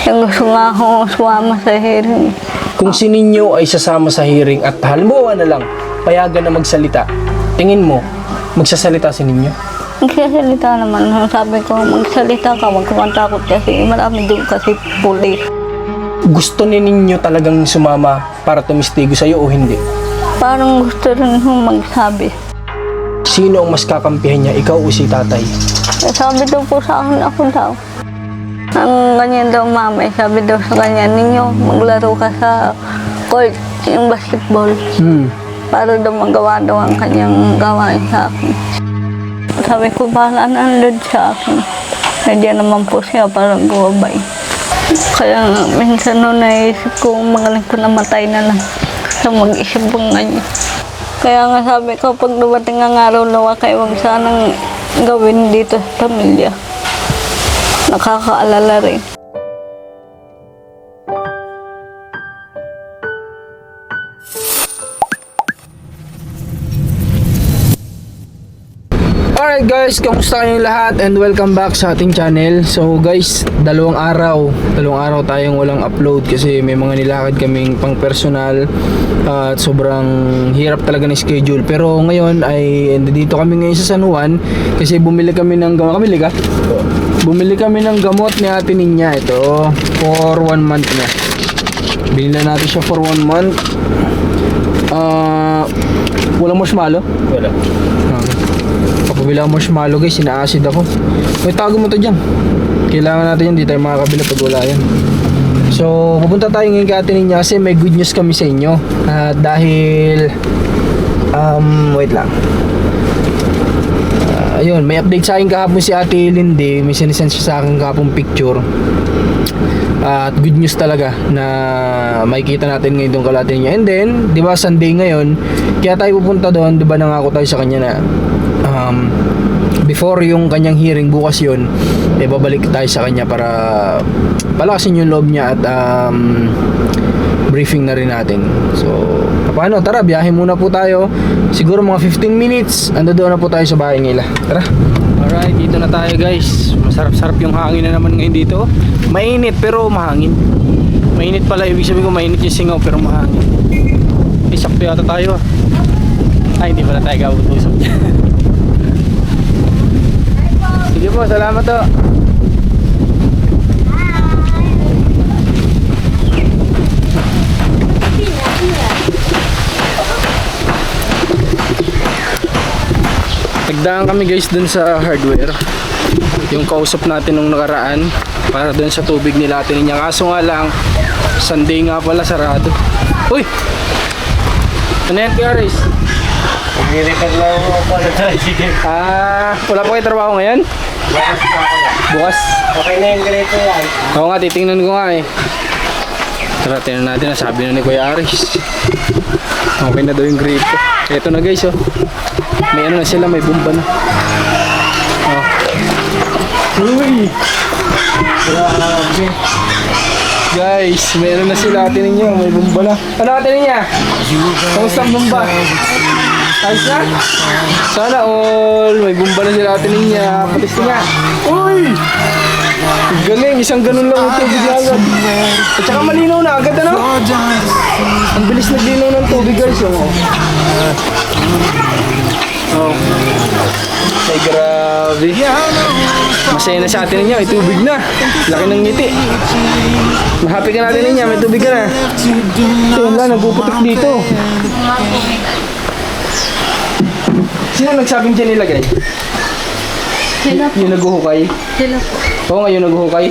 Yung gusto nga akong sumama sa hearing. Kung si Ninyo ay sasama sa hearing at halimbawa na lang, payagan na magsalita, tingin mo, magsasalita si Ninyo? Magsasalita naman. Sabi ko, magsalita ka, huwag kang takot kasi marami doon kasi pulis. Gusto ni Ninyo talagang sumama para tumistigo sa'yo o hindi? Parang gusto rin hong magsabi. Sino ang mas kakampihan niya, ikaw o si tatay? Sabi daw po sa akin, ako daw. Ang ganyan daw mama, sabi daw sa kanya, Ninyo, maglaro ka sa court, yung basketball. Para daw magawa daw ang kanyang gawain sa akin. Sabi ko, bahala na ang load sa akin. Nandiyan naman po siya para gumabay. Kaya minsan noon naisip ko, magaling ko namatay na lang sa mag-isip ng ganyan. Kaya nga sabi ko, pag dumating ang araw na wakay, huwag sanang gawin dito sa pamilya. Nakakaalala rin. Alright guys, kamusta kayong lahat and welcome back sa ating channel. So guys, dalawang araw tayong walang upload kasi may mga nilakad kaming pang personal at sobrang hirap talaga ng schedule. Pero ngayon ay dito kami ngayon sa San Juan kasi bumili kami ng gamot. Bumili kami ng gamot ni Ate Ninya. Ito for 1 month na. Binila natin siya for 1 month. Walang marshmallow? Wala. Kapabila ang marshmallow guys, sina-acid ako. May tago mo to dyan. Kailangan natin yan, di tayo makakabila pag wala yan. So, pupunta tayo ngayon kay Ate Ninya kasi may good news kami sa inyo. Dahil, wait lang. Ayun, may update sa akin kahapon si Ate Lindy. May sinisend siya sa akin kahapon picture. At good news talaga na makikita natin ngayon itong kalate niya. And then, di ba Sunday ngayon, kaya tayo pupunta doon, di ba nangako tayo sa kanya na before yung kanyang hearing bukas yun, babalik tayo sa kanya para palakasin yung loob niya at briefing na rin natin. So, paano? Tara, biyahe muna po tayo. Siguro mga 15 minutes, ando doon na po tayo sa bahay nila. Tara. Alright, dito na tayo guys. Masarap-sarap yung hangin na naman ngayon dito. Mainit pero mahangin. Mainit pala, ibig sabihin ko mainit yung singaw pero mahangin. Sakto yata tayo. Ay, hindi pala tayo gawag-usap. Sige po, salamat to. Nagdaan kami guys dun sa hardware. Yung kausap natin nung nakaraan para dun sa tubig nila Ate Ninya. Kaso nga lang, Sunday nga pala, sarado. Uy! Ano yan, Kuya Riz? Pag-repair lang ako po sa tricycle. Wala pa kayo trabaho ngayon? Bukas pa ako yan. Bukas? Okay na yung ganito yan. Oo nga, titingnan ko nga eh. Tara, tingnan natin. Sabi na ni Kuya Aris. Okay na daw yung grito. Ito na guys, oh. May ano na sila, may bomba na. Oh. Uy! Grabe. Guys, meron na sila Ate Ninya. May bomba na. Ano Ate Ninya? Kamusta ang bomba? Ayos na? Sana all. May bomba na sila Ate Ninya. Patis nga. Uy! Galing, isang ganun lang ang tubig na agad. At saka malinaw na agad, ano? Ang bilis naglinaw ng tubig guys. Oh. Ay, grabe. Masaya na sa Ate Ninya, may tubig na. Laki ng ngiti. Mahappy ka natin Ninya, may tubig ka na. Ito yun lang, nagpuputok dito. Sino nagsabing dyan nilagay? Sila po. Yung naghuhukay? Sila po. Oo nga, yung naghuhukay?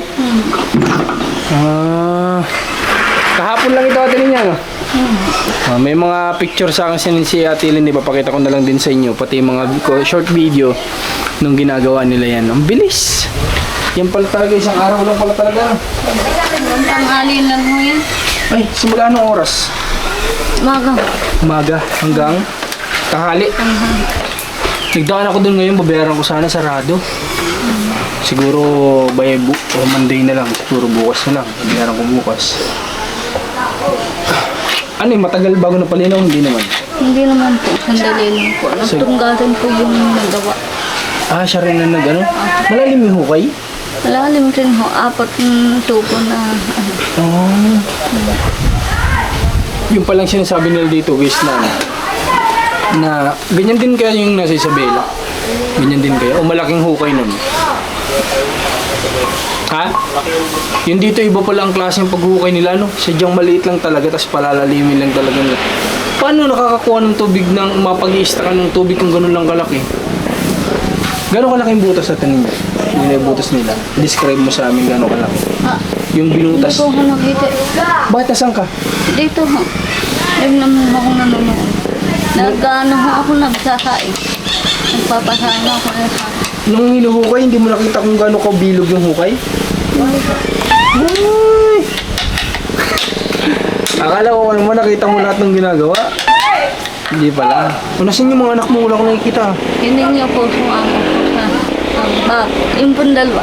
Kahapon lang ito Ate Ninya, no? May mga picture sa akin si Ate Lindy, papakita ko na lang din sa inyo, pati mga short video nung ginagawa nila yan. Ang bilis! Yan pala talaga, isang araw lang pala talaga. Tanghali lang mo yan. Ay, simula anong oras? Maga. Umaga hanggang tanghali. Nagdaan ako dun ngayon, babayaran ko sana sarado. Siguro by Monday na lang, siguro bukas na lang. Babayaran ko bukas. Ano yung matagal bago napalinaw? Hindi naman. Hindi naman po. Sandali lang po. Nagtunggaran po yung nagawa. Siya rin na nag-ano? Malalim yung hukay? Malalim rin ho, 4 tubo na ano. Oh. Yung palang sinasabi nila dito guys na ganyan din kaya yung nasa Isabela. Ganyan din kaya. O malaking hukay nun. Ha? Yung dito iba pala ang klase ng paghukay nila, no? Sadyang maliit lang talaga, tapos palalalimin lang talaga nila. Paano nakakakuha ng tubig ng mapag-i-extra ng tubig kung ganun lang kalaki? Gano'ng kalaki yung butas natin ninyo? Yun yung butas nila. Describe mo sa amin gano'ng kalaki. Yung binutas. Dito ko nakita. Bakit nasan ka? Dito ho. Yung naman ako nanonood. Nag-ano ho ako nagsasaing. Nagpapasahin ako na sa Nung hinuhukay, hindi mo nakita kung gano'ng kabilog yung hukay? Ay! Akala ko ano mo, nakita mo lahat ng ginagawa. Hindi pala. O, nasan yung mga anak mo? Wala ko nakikita. Hindi niya po sumama po sa yung pong dalawa.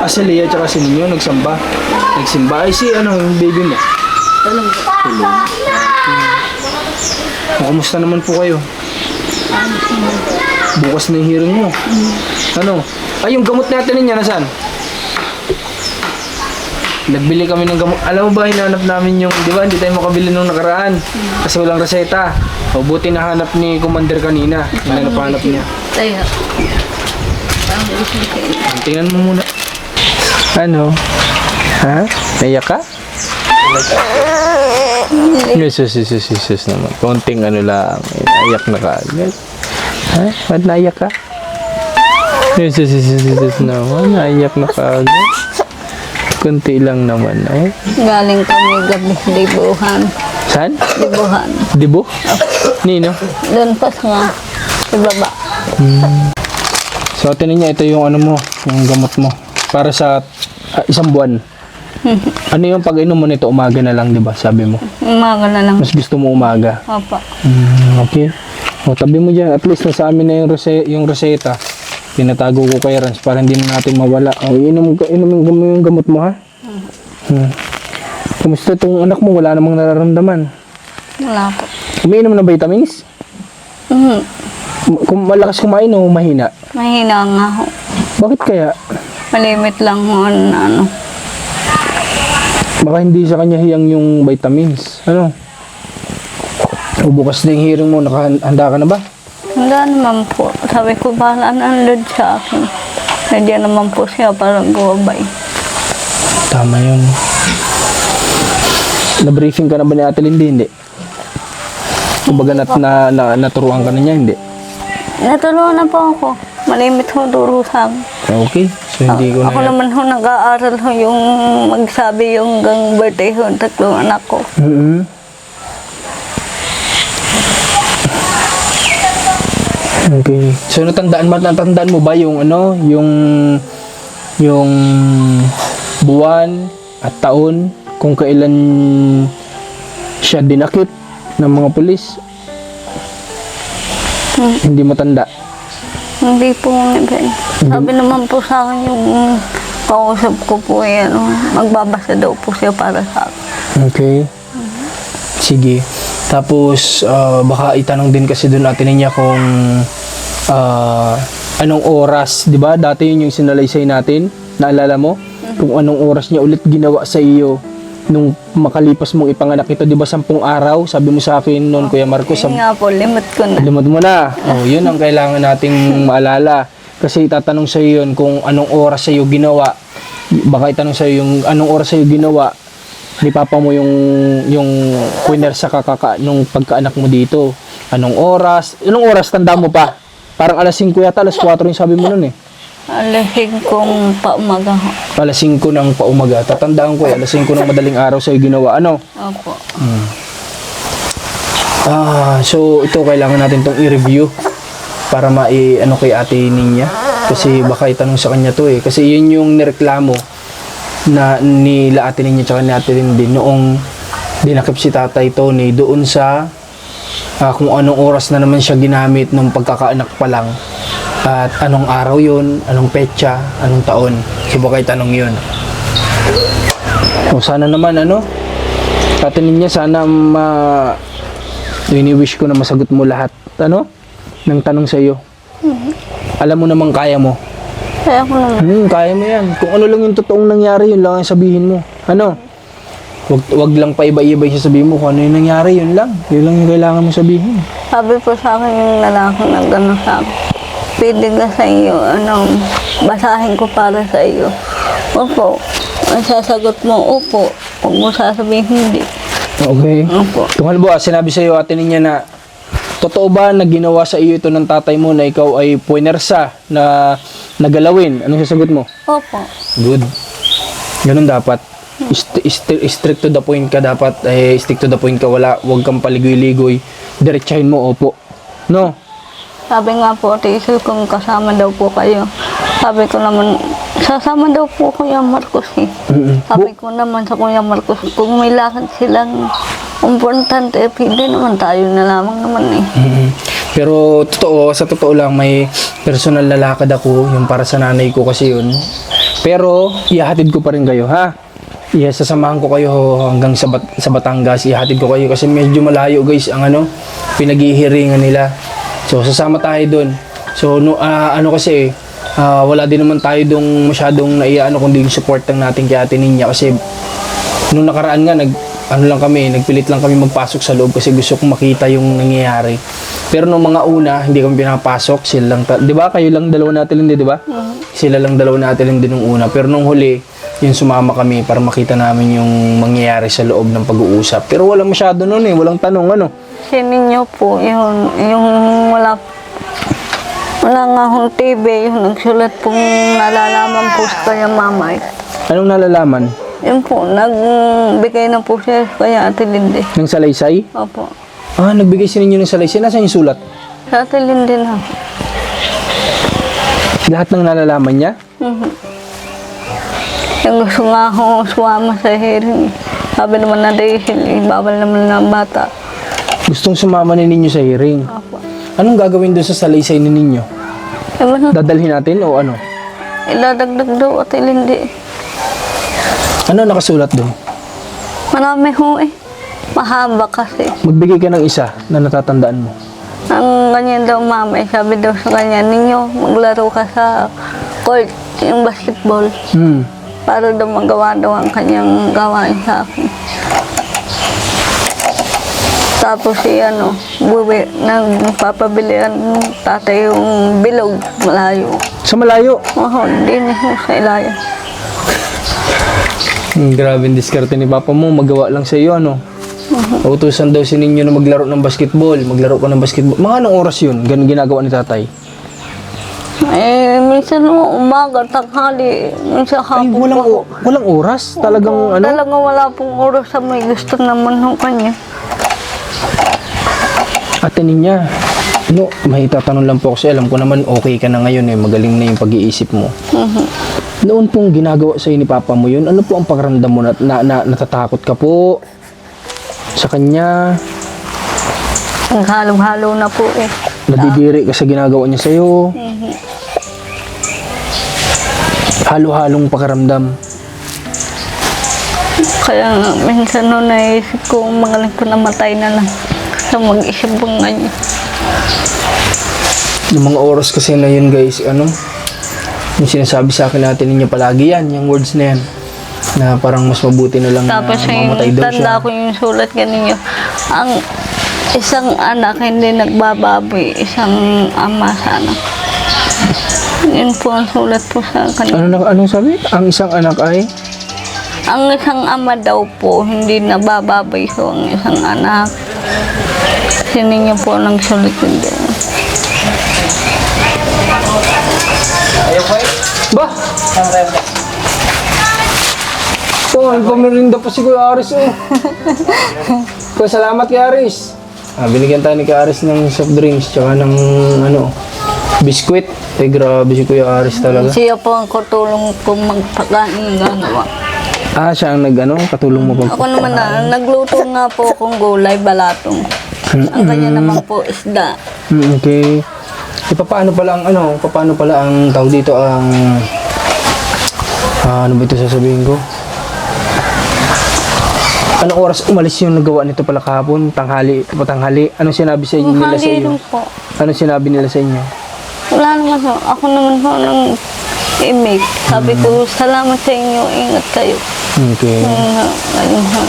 Si Leah tsaka si Ninyo, nagsimba. Ay, si ano, yung baby mo. Tulong po. O, kamusta naman po kayo? Ano siya? Bukas na yung hearing mo. Ano? Ay, yung gamot natin niya, nasaan? Nagbili kami ng gamot. Alam mo ba, hinanap namin yung, di ba, hindi tayo makabili nung nakaraan. Kasi walang reseta. O, buti nahanap ni Commander kanina. Hinanap niya. Tayo. Parang isang kayo. Tingnan mo muna. Ano? Ha? Naiyak ka? Yes naman. Konting ano lang. Naiyak na ka. Ha? Ba't naiyak ka? Yes naman. Naiyak na ka. Kunti lang naman. Eh? Galing kami gabi libuhan. Saan? Libuhan. Dibo? Nino? Doon pa sa baba. So, atin niya, ito yung ano mo, yung gamot mo. Para sa isang buwan. Ano yung pag-inom mo nito, umaga na lang, di ba? Sabi mo. Umaga na lang. Mas gusto mo umaga. Opo. Okay. O, tabi mo dyan. At least nasa amin na yung reseta. Pinatago ko kay Rans para hindi na natin mawala. O, inom mo yung gamot mo, ha? Kumusta itong anak mo? Wala namang nararamdaman. Wala po. Umiinom ng vitamins? Kung malakas kumain o mahina? Mahina nga ho. Bakit kaya? Malimit lang ho na ano. Baka hindi sa kanya hiyang yung vitamins. Ano? O bukas na yung hearing mo, nakahanda ka na ba? Handa naman po. Sabi ko, bahala na ang load sa akin. Nandiyan naman po siya para gumabay. Tama yun. Na-briefing ka na ba ni Ate Lindy? Hindi. Kumbaga naturuan ka na niya? Hindi. Natulungan na po ako. Malimit ho duro sa akin. Okay. So hindi ko Ako na... naman ho nag-aaral ho yung magsabi yung gang birthday ho ng 3 anak ko. Okay. So natandaan mo ba yung ano, yung buwan at taon kung kailan siya dinakip ng mga pulis? Hindi mo tanda? Hindi po. Sabi naman po sa akin yung kausap ko po ano, magbabasa daw po siya para sa akin. Okay. Sige. Tapos, baka itanong din kasi doon natin niya kung anong oras, di ba? Dati yun yung sinalaysay natin. Naalala mo? Kung anong oras niya ulit ginawa sa iyo nung makalipas mong ipanganak ito, di ba 10 araw? Sabi mo sa akin noon, Kuya Marcos. Yun nga po, limit ko na. Limot mo na. Oh, yun ang kailangan nating maalala. Kasi itatanong sa iyo yun kung anong oras sa iyo ginawa. Baka itanong sa iyo yung anong oras sa iyo ginawa ni Papa mo yung winner sa nung pagkaanak mo dito. Anong oras? Tanda mo pa? Parang alas 5 yata, alas 4 yung sabi mo nun eh. Alasing kong paumaga ho. Alas 5 ng paumaga. Tatandaan ko alas 5 ng madaling araw sa iyo ginawa. Ano? Opo. So ito kailangan natin tong i-review para ano kay Ate Ninya. Kasi baka itanong sa kanya to eh. Kasi yun yung nireklamo na nila Ate Ninya tsaka ni Ate Lindy noong dinakip si Tatay Tony doon sa kung anong oras na naman siya ginamit nung pagkakaanak pa lang. At anong araw yun, anong petsa, anong taon. So baka itanong yun. O sana naman Ate Ninya, sana wini-wish ko na masagot mo lahat ng tanong sa iyo. Alam mo namang kaya mo. Kaya ko naman. Kaya mo yan. Kung ano lang yung totoong nangyari, yun lang ang sabihin mo. Ano? Wag lang pa iba-iba yung sasabihin mo. Kung ano yung nangyari, yun lang. Yun lang yung kailangan mo sabihin. Sabi po sa akin yung lalaki na gano'n sa akin. Pwede ka sa iyo, basahin ko para sa iyo. Opo. Ang sasagot mo, opo. Huwag mo sasabihin hindi. Okay. Opo. Kung halimbawa, sinabi sa iyo, Ate Ninya, na totoo ba na ginawa sa iyo ito ng tatay mo na ikaw ay puwersa na nagalawin? Anong sasagot mo? Opo. Good. Ganun dapat. Strict to the point ka dapat. Stick to the point ka. Huwag kang paligoy-ligoy. Diretsahin mo, opo. No? Sabi nga po, tiisil kung kasama daw po kayo. Sabi ko naman, sasama daw po Kuya Marcos eh. Sabi ko naman sa Kuya Marcos, kung may lakad silang importante, pwede naman tayo na lamang naman eh. Pero sa totoo lang, may personal na lakad ako, yung para sa nanay ko kasi yun. Pero, ihahatid ko pa rin kayo, ha? Sasamahan ko kayo hanggang sa Batangas, ihahatid ko kayo kasi medyo malayo guys ang pinaghihiringan nila. So, sasama tayo dun. So, kasi, wala din naman tayo dong masyadong kundi yung support lang natin kay Ate Ninya kasi nung nakaraan nga, nagpilit lang kami magpasok sa loob kasi gusto kong makita yung nangyayari. Pero nung mga una, hindi kami pinapasok, sila lang, di ba? Kayo lang dalawa natin hindi, di ba? Sila lang dalawa natin din nung una. Pero nung huli, yung sumama kami para makita namin yung mangyayari sa loob ng pag-uusap. Pero walang masyado nun walang tanong Kasi ninyo po, yung wala nga hong TV, yung nagsulat pong nalalaman po sa kanya mama. Anong nalalaman? Yun po, nagbigay na po siya sa kanya Ate Lindy. Ng salaysay? Opo. Nagbigay sa ninyo ng salaysay. Nasaan yung sulat? Sa Ate Lindy na. Lahat ng nalalaman niya? Yung gusto nga akong sumama sa hearing. Sabi naman na dahil, babal naman ng bata. Gustong sumama ni ninyo sa hearing. Opo. Anong gagawin doon sa salaysay ni ninyo? Dadalhin natin o ano? Iladagdag daw Ate Lindy. Ano nakasulat doon? Marami ho eh. Mahaba kasi. Magbigay ka ng isa na natatandaan mo. Ang ganyan daw mama, sabi daw sa kanya, ninyo maglaro ka sa court, yung basketball. Para daw magawa daw ang kanyang gawain sa akin. Tapos nagpapabili ang tatay yung bilog, malayo. Sa malayo? Oo, hindi na sa ilayan. Grabe yung diskarte ni Papa mo, magawa lang sa iyo, Utusan daw si ninyo na maglaro ng basketball, maglaro ka ng basketball. Mga anong oras yun, ganun ginagawa ni tatay? Minsan umaga, tanghali, minsan hapon. Ay, walang oras? Talagang Talagang wala pong oras sa may gusto naman ng kanya. Ate Ninya, may itatanong lang po kasi alam ko naman okay ka na ngayon magaling na yung pag-iisip mo. Noon pong ginagawa sa'yo ni Papa mo yun, ano po ang pakiramdam mo na natatakot ka po sa kanya? Ang halong-halo na po eh. Nadidiri ka sa ginagawa niya sa'yo? Halo-halong pakiramdam. Kaya minsan naisip ko, magaling ko namatay na lang. Sa mag-isip po ngayon. Yung mga oras kasi na yun guys, yung sinasabi sa akin natin ninyo palagi yan, yung words na yan. Na parang mas mabuti na lang Tapos na mamatay daw siya. tanda ko yung sulat ganinyo. Ang isang anak hindi nagbababoy, isang ama sa anak. Yun po ang sulat po sa kanila. Anong sabi? Ang isang anak ay? Ang isang ama daw po, hindi nabababoy so ang isang anak. Kasi ninyo po nang sulat yun din. Ba? Pamirinda pa si Kuya Aris Kuya, salamat kay Aris. Binigyan tayo ni Kuya Aris ng soft drinks tsaka ng biskwit. Grabe si Kuya Aris talaga. Siya po ang katulong kong magpakain ng gagawa. Siya ang katulong mo pag... Ako naman nagluto nga po akong gulay, balatong. Ang kanya naman po isda. Okay. Paano pala ang tawag dito ano ba ito sasabihin ko? Anong oras umalis yung nagawa nito pala kahapon? Tanghali? Anong sinabi sa inyo nila sa iyo? Po. Anong sinabi nila sa inyo? Wala naman po. Ako naman po imig. Sabi ko, salamat sa inyo, ingat kayo. Okay. Ayun ha.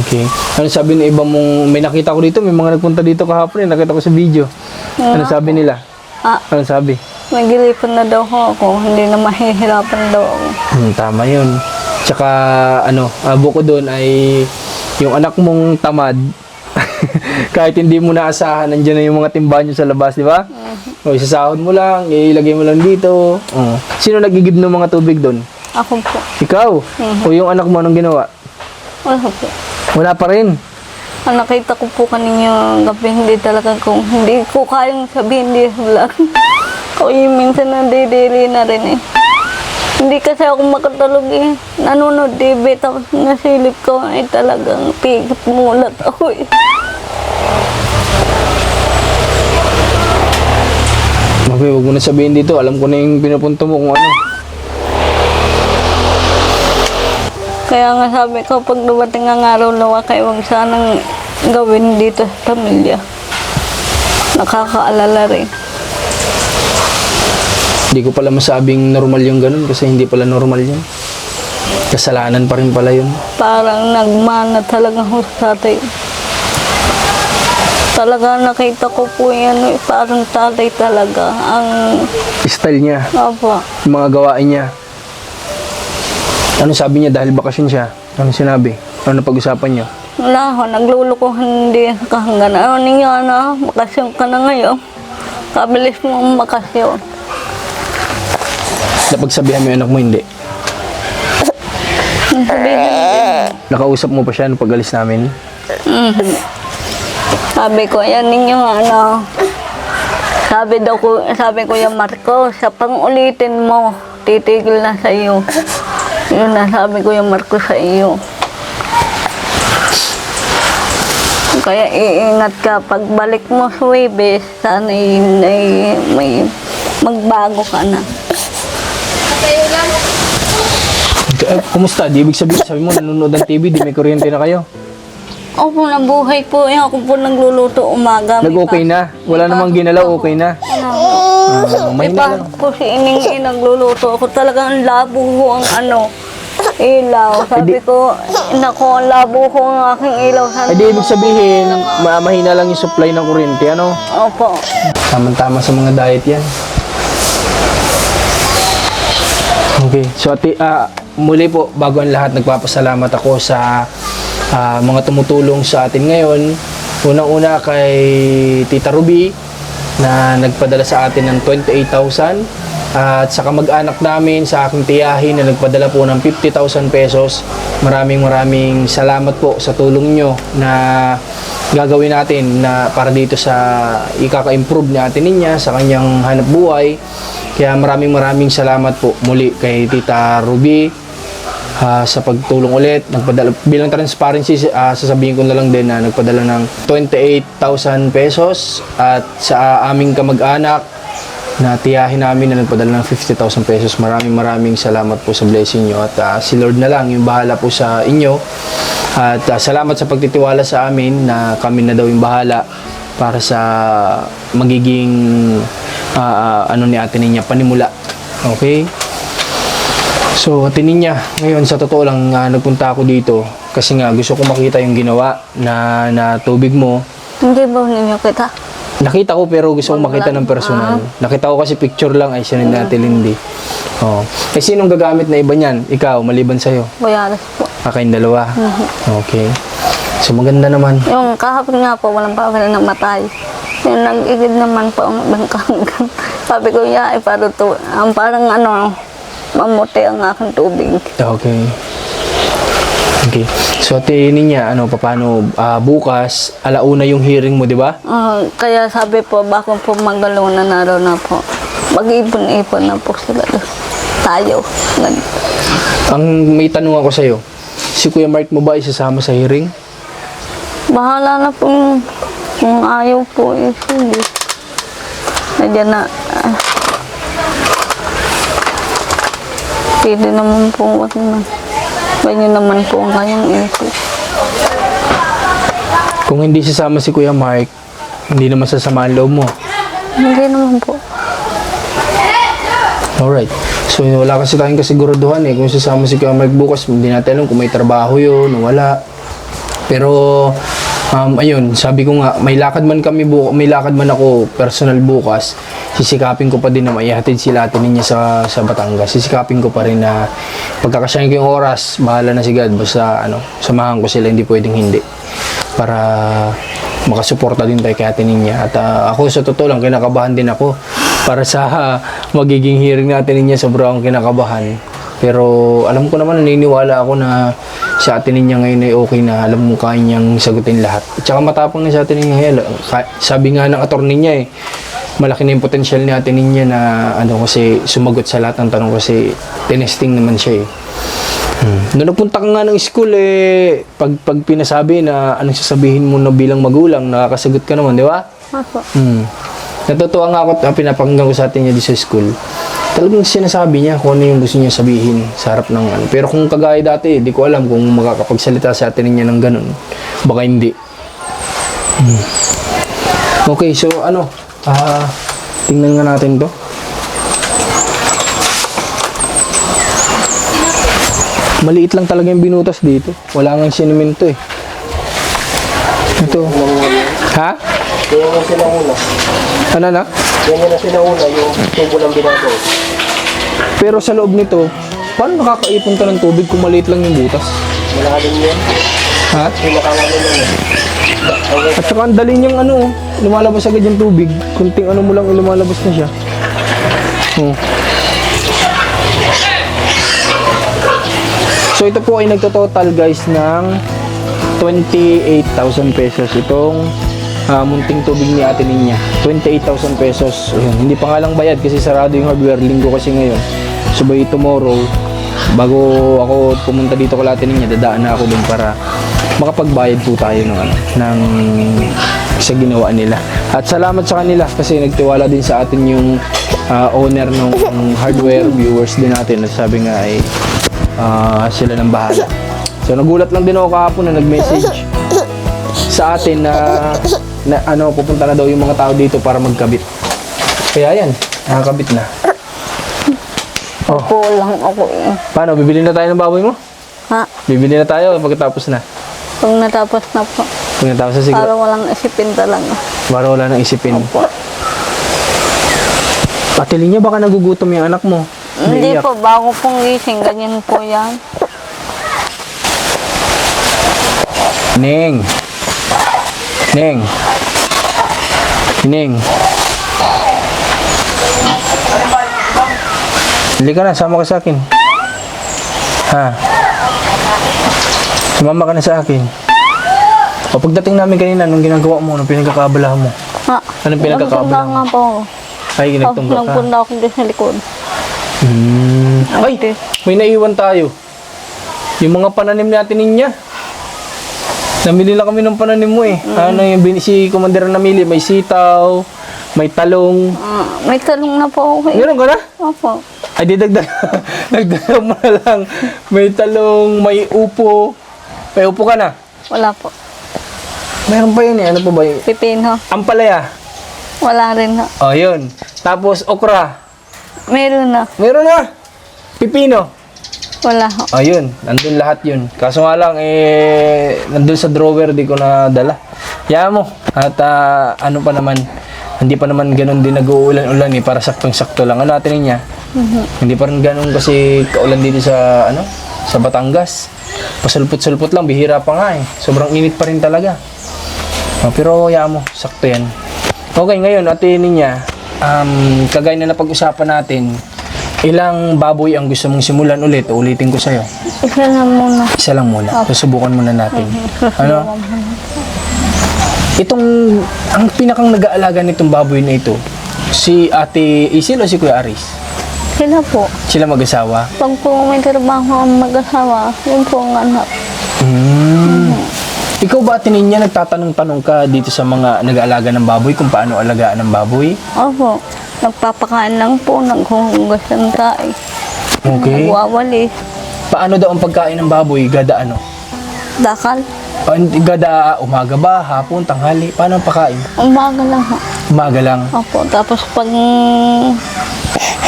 Okay. Ano sabi ng iba mong, may nakita ko dito, may mga nagpunta dito kahapon eh, nakita ko sa video. Ano sabi nila? Ano sabi? Magilipan na daw ako, hindi na mahihirapan daw ako. Tama yun. Tsaka, ano, bukod doon ay yung anak mong tamad, kahit hindi mo naasahan, nandiyan na yung mga timbahan nyo sa labas, di ba? O, isasahod mo lang, ilagay mo lang dito. Sino nagigib ng mga tubig doon? Ako po. Ikaw? O yung anak mo, anong ginawa? Wala po. Wala pa rin. Ang nakita ko po kanina gabi, hindi talaga kung hindi ko kayang sabihin di vlog. O yung minsan nadidili na rin eh. Hindi kasi ako makatulog eh. Nanonood TV tapos nasilip ko ay talagang pigit mulat ako eh. Okay, huwag mo na sabihin dito. Alam ko na yung pinupunto mo kung ano. Kaya nga sabi ko, pag dumating ang araw na wakay, huwag sanang gawin dito sa pamilya. Nakakaalala rin. Hindi ko pala masabing normal yung ganun kasi hindi pala normal yun. Kasalanan pa rin pala yun. Parang nagmana talaga ako sa tatay. Talaga nakita ko po yan, parang tatay talaga. Ang, Style niya, opo, yung mga gawain niya. Ano sabi niya dahil bakasyon siya? Ano sinabi? Ano pag-usapan niyo? wala ako, naglulukuhan din ka hanggang ano ninyo, ano, bakasyon ka na ngayon. Kabilis mo bakasyon. Napagsabihan mo yung anak mo, hindi. Sabihin din. Nakausap mo pa siya nung pag-alis namin? Sabi ko, yan ninyo, ano, sabi ko yung Marco, sa pang-ulitin mo, titigil na sa iyo. Yun na, sabi ko yung Marco sa iyo. Kaya iingat ka, pagbalik mo sa Webes, sana may magbago ka na. Kumusta? Di ibig sabihin, sabi mo nanonood ng TV, di may kuryente na kayo? Opo, nabuhay po. Ako po nagluluto umaga. Nag-okay na? Wala namang ginalaw, okay na? May Mahina lang. pasok po si Ining nagluluto. Ako talagang labo ho ang ano, ilaw. Sabi ko, nako, ang labo ho ang aking ilaw. Ay di ibig sabihin, mahina lang yung supply ng kuryente, ano? Opo. Tama-tama sa mga diet yan. Okay, so muli po, bago ang lahat, nagpapasalamat ako sa mga tumutulong sa atin ngayon. Unang-una kay Tita Ruby na nagpadala sa atin ng 28,000 at sa kamag-anak namin, sa aking tiyahin na nagpadala po ng 50,000 pesos. Maraming salamat po sa tulong nyo na gagawin natin na para dito sa ikaka-improve ni Ate Ninya sa kanyang hanap buhay. Kaya maraming salamat po muli kay Tita Ruby sa pagtulong ulit. Nagpadala, bilang transparency, sasabihin ko na lang din na nagpadala ng 28,000 pesos at sa aming kamag-anak na tiyahin namin na nagpadala ng 50,000 pesos. Maraming salamat po sa blessing nyo at si Lord na lang yung bahala po sa inyo at salamat sa pagtitiwala sa amin na kami na daw yung bahala para sa magiging ano ni Ate Ninya, panimula. Okay? So, Ate Ninya, ngayon sa totoo lang nagpunta ako dito kasi nga gusto ko makita yung ginawa na tubig mo. Hindi ba ninyo kita? Nakita ko pero gusto kong makita ng personal. Nakita ko kasi picture lang ay siya ni Ate Lindy. Oh. Eh sinong gagamit na iba niyan? Ikaw, maliban sa'yo? Bayaras po. Kayong dalawa? Okay. So maganda naman. Yung kahapon nga po, walang pa na namatay. Yung nag-igid naman po ang bangkang. Sabi ko, ya, parang ano, mamuti ang aking tubig. Okay. Okay. So, Ate Ninya, paano bukas, alauna yung hearing mo, di ba? Kaya sabi po, baka po magalunan na raw na po. Mag-ipon-ipon na po sila. Tayo. Ang may tanong ako sa'yo, si Kuya Mark mo ba isasama sa hearing? Bahala na po kung ayaw po. Hindi. Nandiyan na. Pwede naman po. Wag naman. Ganyan naman po ang kayang isip. Kung hindi sasama si Kuya Mark, hindi naman sasama ang loob mo. Hindi naman po. Alright. So wala kasi tayong kasiguraduhan eh. Kung sasama si Kuya Mark bukas, hindi natin alam kung may trabaho yun o wala. Pero ayun, sabi ko nga, may lakad man ako personal bukas, sisikapin ko pa din na maihatid sila atin niya sa Batangas. Sisikapin ko pa rin na pagkakasyahin ko yung oras, bahala na si God. Basta samahan ko sila, hindi pwedeng hindi. Para makasuporta din tayo kay atin niya. At ako sa totoo lang, kinakabahan din ako. Para sa magiging hearing natin niya, sobrang akong kinakabahan. Pero alam ko naman, naniniwala ako na sa atin niya ngayon ay okay na. Alam mo, kaya niyang sagutin lahat. At saka matapang na sa atin niya ngayon. Sabi nga ng attorney niya malaki na yung potential ni atin niya na kasi sumagot sa lahat ng tanong kasi tinesting naman siya Noong napunta ka nga ng school pag pinasabi na anong sasabihin mo na bilang magulang, nakakasagot ka naman, di ba? Opo. Natutuwa nga ako at pinapakinggan ko sa atin niya di sa school. Talagang sinasabi niya kung ano yung gusto niya sabihin sa harap ng Pero kung kagaya dati, di ko alam kung makakapagsalita sa atin niya ng ganun. Baka hindi. Okay, so tingnan nga natin to. Maliit lang talaga yung binutas dito. Wala nga sinimento Ito. Ha? Kaya nga sinauna. Ano na? Kaya nga sinauna yung tubo ng binago. Pero sa loob nito, paano nakakaipon ka ng tubig kung maliit lang yung butas? Malalim yan. Ha? Pinakangalo lang. At saka ang dali niyang lumalabas agad yung tubig. Kunting mo lang lumalabas na siya. So ito po ay nagtototal guys ng 28,000 pesos. Itong munting tubig ni Ate Ninya. 28,000 pesos. Ayun, hindi pa nga lang bayad kasi sarado yung hardware. Linggo kasi ngayon. So by tomorrow, bago ako pumunta dito kay Ate Ninya, dadaan na ako dun para makapagbayad po tayo ng sa ginawa nila. At salamat sa kanila kasi nagtiwala din sa atin yung owner ng hardware, viewers din natin. At sabi nga ay sila nang bahala. So nagulat lang din ako kahapon na nag-message sa atin na pupunta na daw yung mga tao dito para magkabit. Kaya yan, nakakabit na. Kulang ako Paano, bibili na tayo ng baboy mo? Ha? Bibili na tayo pagkatapos na. Pag natapos na po. Pag natapos na siguro. Para walang isipin talaga. Para wala nang isipin. Ate Linya, baka nagugutom yung anak mo. Hindi po, bago pong gising, ganyan po yan. Ning. Halika na, sama ka sa akin. Ha? Sumama ka na sa akin. O pagdating namin kanina, anong ginagawa mo? Anong pinagkakabalahan mo? Ha? Anong pinagkakabalahan mo? Nga po. Ay, nagtungga ka. Nagpunta ako dito sa likod. Ay, may naiwan tayo. Yung mga pananim natin niya. Namili lang kami ng pananim mo si Commander namili, may sitaw, may talong. May talong na po ako Meron ka na? Opo. Ay, dagdag mo na lang. May talong, may upo. May upo ka na? Wala po. Mayroon pa yun Ano pa ba yun? Pipino. Ampalaya. Wala rin na. Oh, yun. Tapos, okra. Meron na. Meron na. Pipino. Wala ho. Ayun, nandun lahat yun. Kaso nga lang, nandun sa drawer, di ko na dala. Kaya mo. At ano pa naman, hindi pa naman ganun din nag-uulan-ulan para saktong-sakto lang. Ano natin niya? Hindi pa rin ganun kasi kaulan dito sa, sa Batangas. Pasulpot-sulpot lang, bihira pa nga Sobrang init pa rin talaga. Pero kaya mo, sakto yan. Okay, ngayon, Ate Ninya, kagaya na napag-usapan natin, ilang baboy ang gusto mong simulan ulit? Ulitin ko sa'yo. Isa na muna. Isa lang muna. Susubukan muna natin. Ang pinakang nag-aalaga nitong baboy na ito, si Ate Isil o si Kuya Aris? Sila po. Sila mag-asawa? Pag po may trabaho ang mag-asawa, yun po ang anak. Ikaw ba, Ate Ninya, nagtatanong-tanong ka dito sa mga nag-aalaga ng baboy kung paano alagaan ng baboy? Opo. Nagpapakain lang po, naghuhugas ng tae. Okay. Nagwawalis. Paano daw ang pagkain ng baboy? Gada ano? Dakal. Gada umaga ba, hapon, tanghali? Paano ang pagkain? Umaga lang ho. Umaga lang. Opo. Tapos pag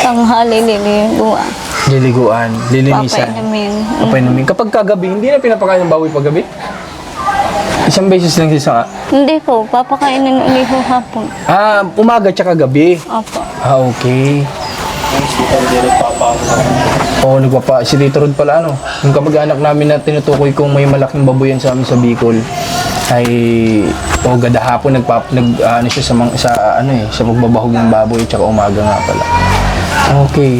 Tanghali, liliguan. Liliguan, lilinisan. Papainumin. Papainumin. Kapag kagabi, hindi na pinapakain ng baboy paggabi? Isang beses lang sa Hindi po, papakainin ulit po hapon. umaga tsaka gabi. Opo. Okay. Oo, si Tito Rod pala, ano. Yung kamag-anak namin na tinutukoy kong may malaking baboyan sa amin sa Bicol, ay gada hapon ano siya sa pagbabahog ng baboy tsaka umaga nga pala. Okay.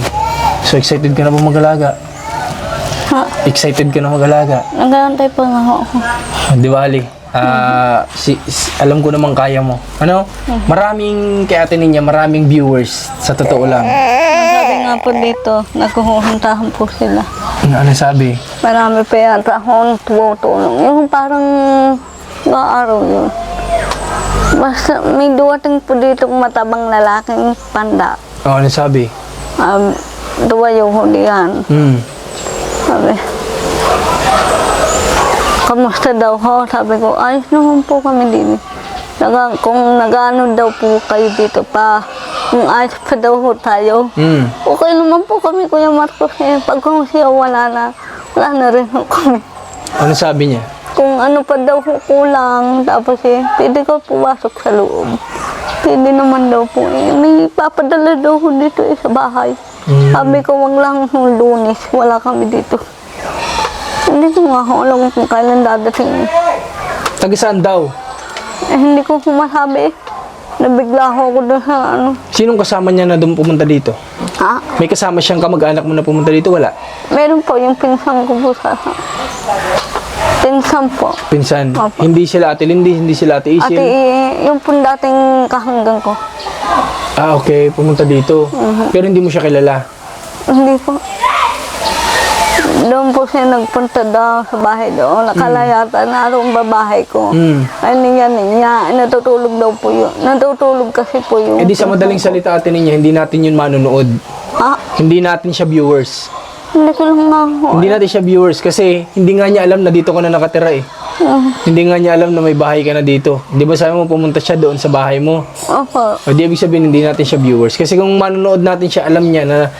So excited ka na ba mag-alaga? Ha? Excited ka na mag-alaga? Nag-aantay pa nga ako. Di ba, Ali? Alam ko namang kaya mo. Ano? Maraming kay Ate Ninya, maraming viewers sa totoo lang. Sabi nga po dito, nagkuhuntahan po sila. Ano sabi? Marami pa yata akong tumutulong. Yung parang araw yun. Basta may duwating po dito matabang lalaking panda. Ano sabi? Duwa yung hulihan. Sabi, kamusta daw ho? Sabi ko, ayos naman po kami din. Kung nag-ano daw po kayo dito pa, kung ayos pa daw ho tayo, okay naman po kami, Kuya Marcos. Pag kung siya wala na rin ho kami. Ano sabi niya? Kung ano pa daw ho kulang, tapos pwede ka pumasok sa loob. Pwede naman daw po. May papadala daw ho dito sa bahay. Sabi ko, wag lang Lunes, wala kami dito. Hindi ko nga alam kung kailan dadating. Taga saan daw? Hindi ko masabi. Nabigla ako doon sa ano. Sinong kasama niya na doon pumunta dito? Ha? May kasama siyang kamag-anak mo na pumunta dito? Wala? Meron po yung pinsan ko po sa... Pinsan po. Pinsan? Opo. Hindi sila Ate Lindy, hindi sila Ate Isil? Yung po dating kahanggang ko. Okay. Pumunta dito. Pero hindi mo siya kilala? Hindi po. Doon po siya nagpunta daw sa bahay doon. Nakalayata na roong babahay ko. Ay niya. Natutulog daw po yun. Natutulog kasi po yun. Di sa madaling salita Ate Ninya, hindi natin yun manonood. Hindi natin siya viewers. Hindi ko lang nga ho. Hindi natin siya viewers kasi hindi nga niya alam na dito ka na nakatira eh. Hindi nga niya alam na may bahay ka na dito. Di ba sabi mo pumunta siya doon sa bahay mo? Opo. O di ibig sabihin hindi natin siya viewers. Kasi kung manonood natin siya, alam niya na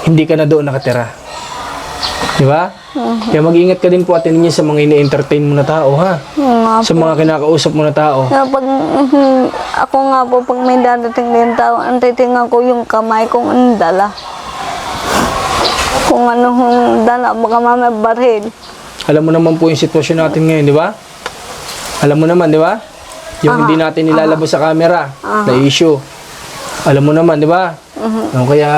hindi ka na doon nakatira. Di ba? Kaya mag-ingat ka din po Ate Ninya sa mga ini-entertain mo na tao, ha? Sa mga kinakausap mo na tao. Pag ako nga po, pag may dadating din tao, ang titingnan ko yung kamay kung anong dala. Kung anong dala, baka mamaya baril. Alam mo naman po yung sitwasyon natin ngayon, di ba? Alam mo naman, di ba? Yung hindi natin nilalabas sa camera na issue. Alam mo naman, di ba? Kaya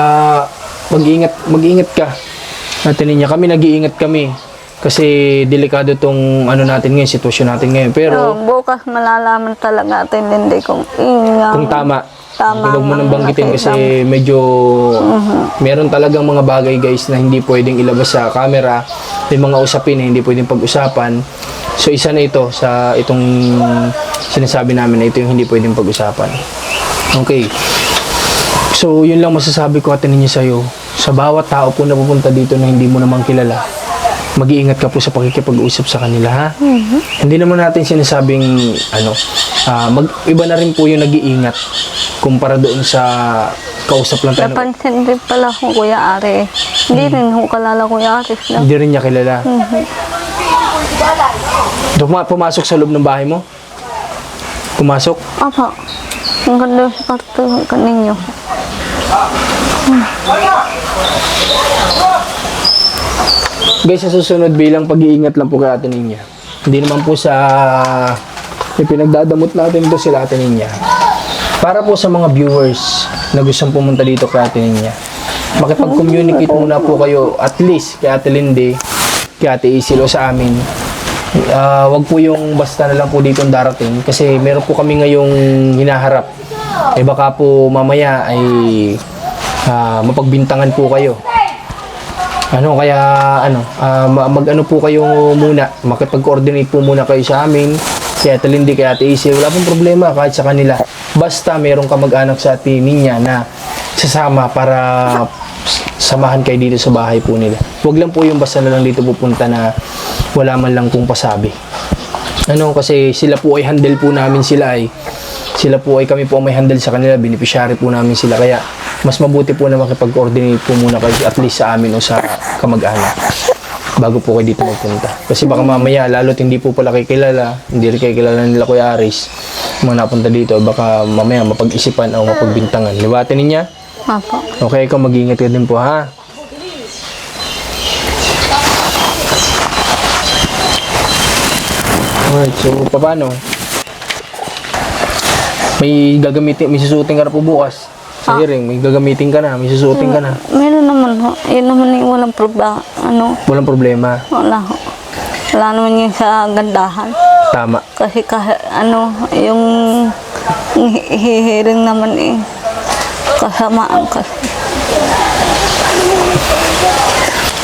mag-ingat ka. Natin niya kami, nag-iingat kami. Kasi delikado tong ano natin ngayon, sitwasyon natin ngayon. Pero bukas malalaman talaga natin hindi kung kung tama. Tama. Huwag mo nang banggitin kasi medyo meron talagang mga bagay guys na hindi pwedeng ilabas sa camera. May mga usapin na hindi pwedeng pag-usapan. So isa na ito sa itong sinasabi namin na ito yung hindi pwedeng pag-usapan. Okay. So yun lang masasabi ko Ate Ninya sa'yo. Sa bawat tao po na pupunta dito na hindi mo naman kilala, mag-iingat ka po sa pakikipag-usap sa kanila, ha? Hindi naman natin sinasabing, iba na rin po yung nag-iingat kumpara doon sa kausap lang tayo. Napansin rin pala ko Kuya Ari. Hindi rin ko kalala Kuya Ari. Hindi rin niya kilala. Pumasok sa loob ng bahay mo? Pumasok? Opo. Ang ganda sa karto ninyo. Guys, sa susunod bilang pag-iingat lang po kay Ate Ninya. Hindi naman po sa pinagdadamot natin ito sila Ate Ninya. Para po sa mga viewers na gustong pumunta dito kay Ate Ninya, makipag-communicate muna po kayo at least kay Ate Lindy, kay Ate Isil o sa amin. Wag po yung basta na lang po dito darating kasi meron po kami ngayong hinaharap. Baka po mamaya ay mapagbintangan po kayo. Mag-ano po kayo muna, makipag-coordinate po muna kayo sa amin, kay Ate Lindy, kay Ate Isil, wala pong problema kahit sa kanila. Basta meron ka mag-anak sa Ate Ninya na sasama para samahan kayo dito sa bahay po nila. Huwag lang po yung basta na lang dito pupunta na wala man lang pong pasabi. Kasi sila po ay handle po namin sila po ay kami po may handle sa kanila, beneficiary po namin sila. Kaya mas mabuti po na makipag-coordinate po muna kayo at least sa amin o sa kamag-anak bago po kayo dito magpunta. Kasi baka mamaya, lalo't hindi po pala kayo kilala, hindi rin kayo kilala nila Kuya Aris, mga napunta dito, baka mamaya mapag-isipan o mapagbintangan. Liwatin niya? Apo. Okay, ikaw mag-iingat ka din po, ha? Alright, so paano? May gagamitin, may susuotin ka na po bukas sa hearing. May gagamitin ka na, may susuotin ka na. Meron naman ho. Yun naman yung walang problema. Walang problema. Wala ho. Wala naman yung sa gandahan. Tama. Kasi kahit yung hihiring naman kasamaan kasi.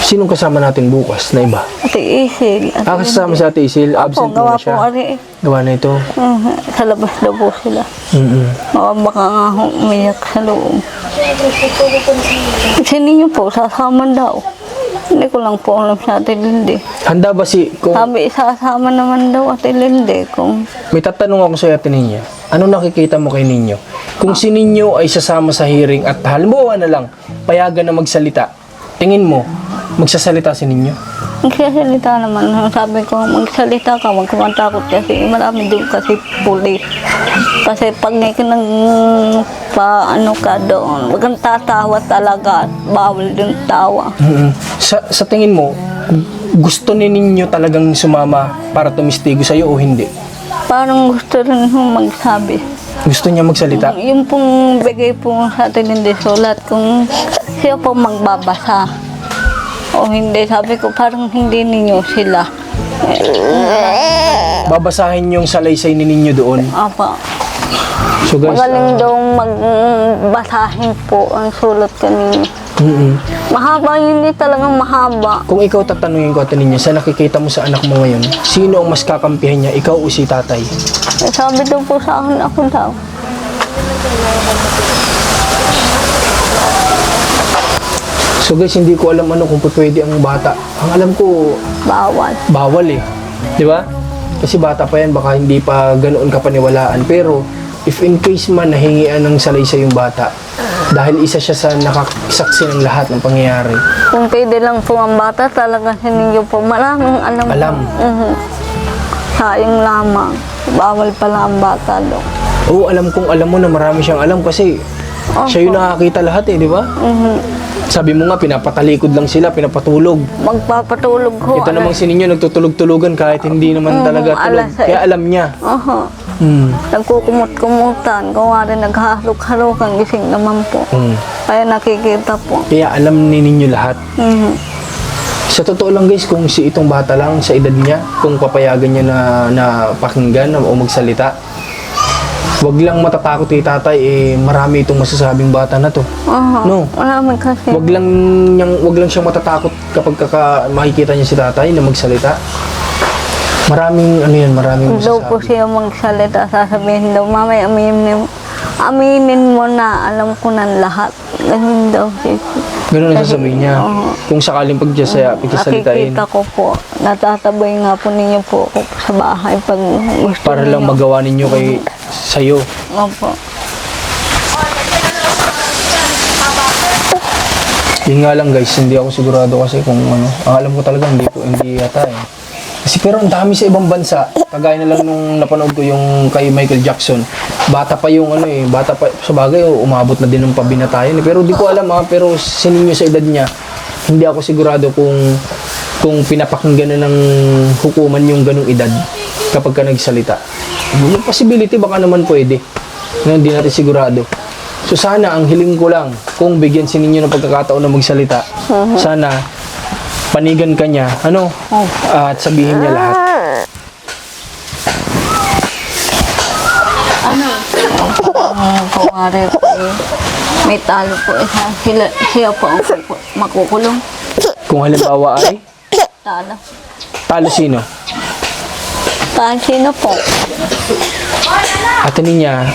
Sinong kasama natin bukas na iba? Ate Isil. Kasama sa Ate Isil. Absent gawa muna siya. po ari. Gawa na ito. Sa labas daw po sila. Baka nga ho, umiyak sa loob. Sini niyo po, sasama daw. Hindi ko lang po alam sa Ate Lindy. Handa ba kung Sabi, sasama naman daw Ate Lindy kung may tatanong ako sa Ate Ninyo, ano nakikita mo kay Ninyo? Kung si Ninyo ay sasama sa hearing at halimbawa na lang, payagan na magsalita, tingin mo, magsasalita si Ninyo? magsasalita naman. Sabi ko, magsalita ka, huwag ka matakot kasi marami doon kasi pulis. Kasi pag may ka doon, huwag kang tatawa talaga at bawal din tawa. Sa tingin mo, gusto ni Ninyo talagang sumama para tumistigo sa'yo o hindi? Parang gusto rin magsabi. Gusto niya magsalita? Yung pong bigay po sa atin hindi sulat, kung siya po magbabasa. O hindi, sabi ko parang hindi ninyo sila. Babasahin yung salaysay ni Ninyo doon. Apa. So guys, Magaling daw magbasahin po ang sulat kanina. Mahaba, hindi talagang mahaba. kung ikaw tatanungin ko Ate Ninyo, sa nakikita mo sa anak mo ngayon, sino ang mas kakampihan niya, ikaw o si tatay? Eh, sabi daw po sa akin, ako daw. So guys, hindi ko alam kung pwede ang bata. Ang alam ko, Bawal. bawal eh. Di ba? Kasi bata pa yan, baka hindi pa ganoon kapaniwalaan. Pero, if in case man nahingian ng salaysay yung bata, dahil isa siya sa nakasaksi ng lahat ng pangyayari. Kung pwede lang po ang bata, talaga sa ninyo po. Maraming alam. Alam. Sayang lamang. Bawal pala ang bata daw. Oo, alam kong alam mo na marami siyang alam kasi siya yung nakakita lahat eh, di ba? Sabi mo nga, pinapatalikod lang sila, pinapatulog. Magpapatulog ho. Ito namang si Ninyo, nagtutulog-tulogan kahit hindi naman talaga tulog. alas sais. Kaya alam niya. Nagkukumot-kumutan. Kung nga rin naghahalok-halokan, gising naman po. Kaya nakikita po. Kaya alam ni Ninyo lahat. Sa totoo lang guys, kung si itong bata lang sa edad niya, kung papayagan niya na pakinggan o magsalita, wag lang matatakot kay tatay, marami itong masasabing bata na to. No. Marami kasi. Wag lang siyang matatakot kapag makikita niya si tatay na magsalita. Maraming maraming Daw po masasabi. siya magsalita, sasabihin daw, mamay, aminin mo na, alam ko ng lahat. Ganun daw siya. Ganun ang sasabihin niya. Kung sakaling pagkasalitain. Nakikita ko po, natatabay nga po ninyo po ako sa bahay pag gusto Para lang ninyo. magawa ninyo sa'yo. Opo. Yun nga lang guys, hindi ako sigurado kasi kung ang alam ko talaga hindi yata eh. Kasi pero ang dami sa ibang bansa, kagaya na lang nung napanood ko yung kay Michael Jackson. Bata pa yung bata pa sa bagay, umabot na din ng pabinatayan. Pero di ko alam pero sininyo sa edad niya, hindi ako sigurado kung pinapakinggan na ng hukuman yung ganung edad kapag ka nagsalita. Yung possibility baka naman pwede. Hindi natin sigurado. So sana ang hiling ko lang, kung bigyan si Ninyo ng pagkakataon na magsalita, sana panigan ka niya, at sabihin niya lahat. Kung ari po may talo po siya po ang makukulong. Kung halimbawa ay, Talo. talo sino? Sino po? Ate niya,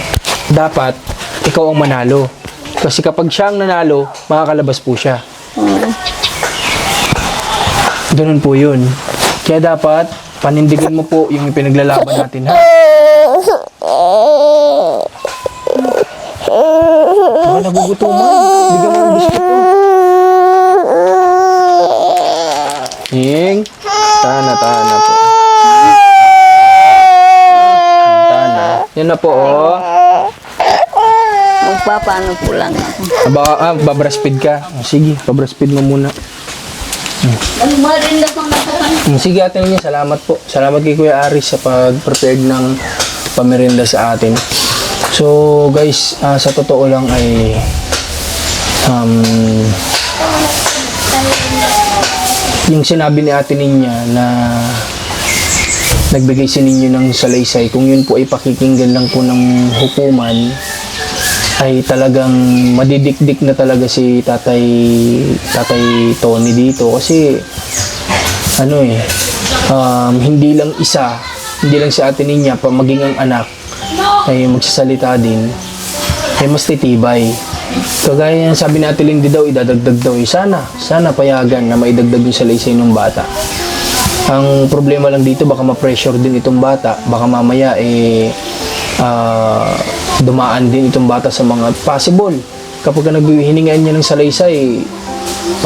dapat ikaw ang manalo. Kasi kapag siya ang nanalo, makakalabas po siya. Ganun po yun. Kaya dapat, panindigan mo po yung ipinaglalaban natin, ha? nagugutuman. Bigyan mo ng biscuit ko. Ning, tana po. Tana. Yan na po, oh. Magpapaano po lang ako. Babreastfeed ka. Oh, sige, babreastfeed mo muna. Marinda pang nakakan. Sige ate niya, salamat po. Salamat kay Kuya Aris sa pag-prepared ng pamerinda sa atin. So guys, sa totoo lang ay yung sinabi ni ate niya na nagbigay sa ninyo ng salaysay, kung yun po ay pakikinggan lang po ng hukuman, ay talagang madidikdik na talaga si Tatay Tony dito kasi hindi lang si ate niya pa maging ang anak ay magsasalita din ay mas titibay. Kagaya yan sabi natin Lindy daw, idadagdag daw sana payagan na maidagdag yung salaysay ng bata. Ang problema lang dito, baka ma-pressure din itong bata, baka mamaya dumaan din itong bata sa mga possible kapag naghihingaan niya ng salaysay,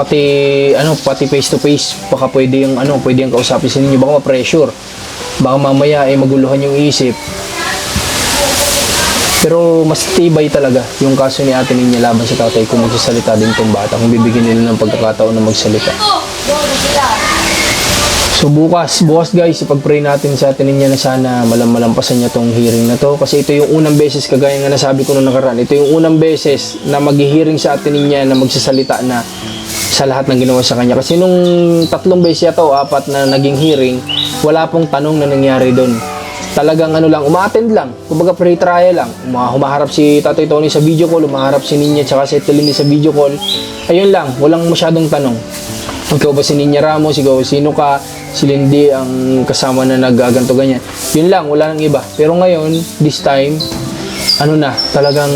pati face to face, baka pwede yung kausapin sa ninyo, baka ma-pressure, baka mamaya maguluhan yung isip. Pero mas tibay talaga yung kaso ni ate niya laban sa tatay kung magsasalita din itong bata, kung bibigyan nila ng pagkakataon na magsalita. So bukas guys, ipag-pray natin sa atin niya na sana malampasan niya tong hearing na to. Kasi ito yung unang beses, kagaya nga nasabi ko nung nakaraan, ito yung unang beses na mag-hearing sa atin niya na magsasalita na sa lahat ng ginawa sa kanya. Kasi nung 3 beses yata o 4 na naging hearing, wala pong tanong na nangyari doon. Talagang uma-attend lang. Kumbaga pre-trial lang. Humaharap si Tatay Tony sa video call, humaharap si Ninya tsaka si Etelini sa video call. Ayun lang, walang masyadong tanong. Ikaw ba si Ninya Ramos? Ikaw sino ka? Si Lindy ang kasama na nagaganto ganyan. Yun lang, wala nang iba. Pero ngayon, this time, talagang